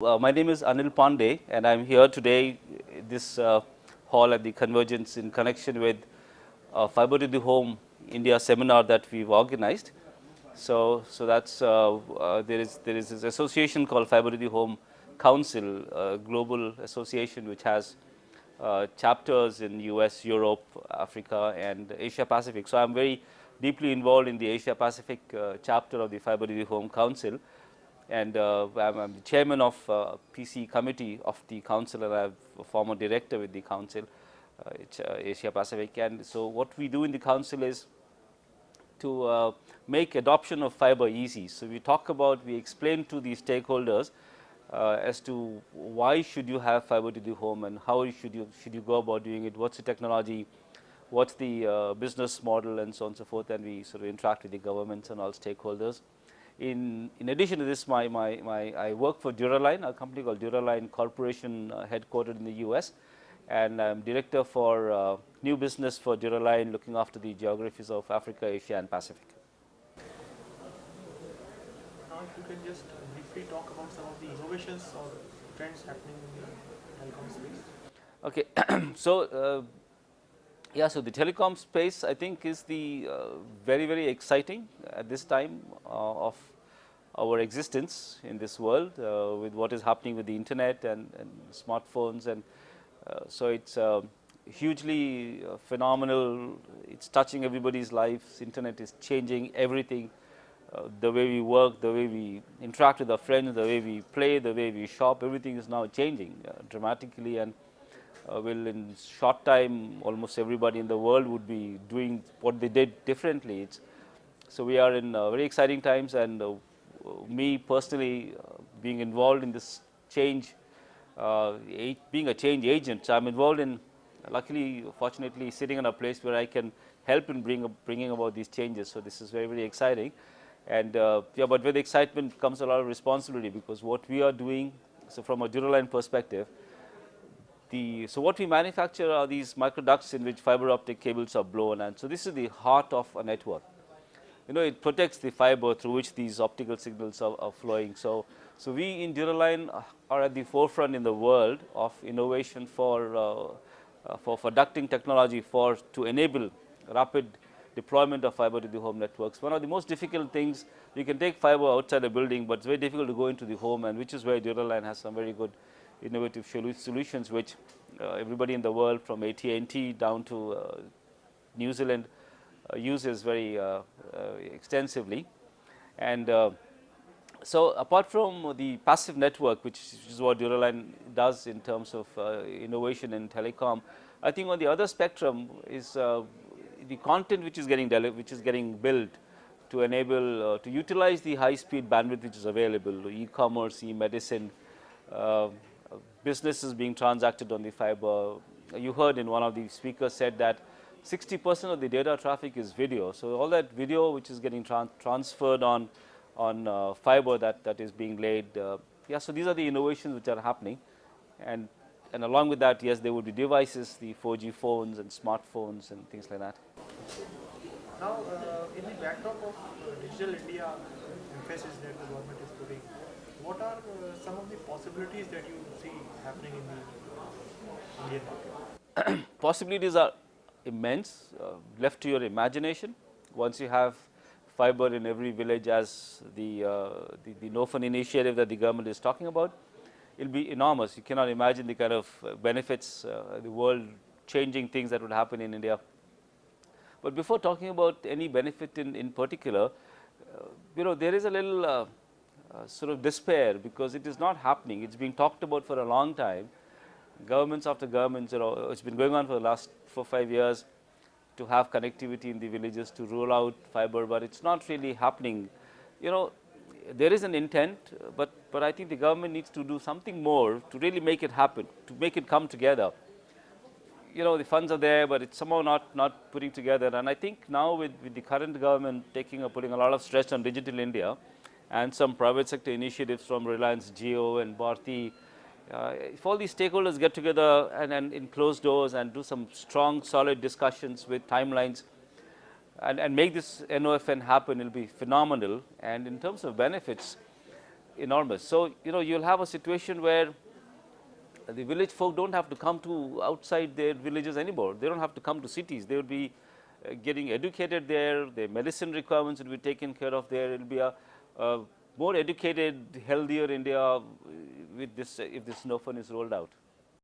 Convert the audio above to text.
My name is Anil Pandey, and I'm here today in this hall at the Convergence in connection with Fiber to the Home India seminar that we've organized. So that's there is this association called Fiber to the Home Council, a global association which has chapters in US, Europe, Africa, and Asia Pacific. So I'm very deeply involved in the Asia Pacific chapter of the Fiber to the Home Council. And I'm the chairman of PC committee of the council, and I'm a former director with the council, it's Asia Pacific. And so what we do in the council is to make adoption of fiber easy. So we explain to the stakeholders as to why should you have fiber to the home and how should you go about doing it, what's the technology, what's the business model, and so on and so forth. And we sort of interact with the governments and all stakeholders. In addition to this, I work for Duraline, a company called Duraline Corporation, headquartered in the US, and I'm director for new business for Duraline, looking after the geographies of Africa, Asia, and Pacific. Now, if you can just briefly talk about some of the innovations or trends happening in the telecom space. Okay, so yeah, so the telecom space, I think, is the very exciting at this time of our existence in this world, with what is happening with the internet and smartphones, and so it's hugely phenomenal. It's touching everybody's lives. Internet is changing everything, the way we work, the way we interact with our friends, the way we play, the way we shop. Everything is now changing dramatically, and will in short time almost everybody in the world would be doing what they did differently. So we are in very exciting times, and me personally being involved in this change, being a change agent. So I'm involved in, luckily, fortunately, sitting in a place where I can help in bringing about these changes. So this is very exciting, and yeah, but with excitement comes a lot of responsibility, because what we are doing, so from a Duraline perspective, so what we manufacture are these microducts in which fiber optic cables are blown, and so this is the heart of a network. It protects the fiber through which these optical signals are flowing. So we in Duraline are at the forefront in the world of innovation for ducting technology to enable rapid deployment of fiber to the home networks. One of the most difficult things, you can take fiber outside a building, but it's very difficult to go into the home, and which is where Duraline has some very good innovative solutions, which everybody in the world, from AT&T down to New Zealand, uses very extensively. And so apart from the passive network, which is what Duraline does in terms of innovation in telecom, I think on the other spectrum is the content which is getting built to enable to utilize the high speed bandwidth which is available, e-commerce, e-medicine, businesses being transacted on the fiber. You heard in one of the speakers said that 60% of the data traffic is video. So all that video which is getting transferred on fiber that is being laid. Yeah, so these are the innovations which are happening, and along with that, yes, there would be devices, the 4G phones and smartphones and things like that. Now, in the backdrop of digital India emphasis that the government is putting, what are some of the possibilities that you see happening in the Indian market? Possibilities are immense, left to your imagination. Once you have fiber in every village, as the NOFN initiative that the government is talking about, it'll be enormous. You cannot imagine the kind of benefits, the world-changing things that would happen in India. But before talking about any benefit in particular, there is a little sort of despair, because it is not happening. It's being talked about for a long time. Governments after governments, it's been going on for the last 4 or 5 years to have connectivity in the villages, to roll out fiber, but it's not really happening. There is an intent, but I think the government needs to do something more to really make it happen, to make it come together. The funds are there, but it's somehow not putting together. And I think now with the current government putting a lot of stress on Digital India, and some private sector initiatives from Reliance Jio and Bharti, if all these stakeholders get together and in closed doors and do some strong, solid discussions with timelines, and make this NOFN happen, it will be phenomenal. And in terms of benefits, enormous. So, you know, you'll have a situation where the village folk don't have to come to outside their villages anymore. They don't have to come to cities. They will be getting educated there. Their medicine requirements will be taken care of there. It will be a more educated, healthier India with this if this snow fund is rolled out.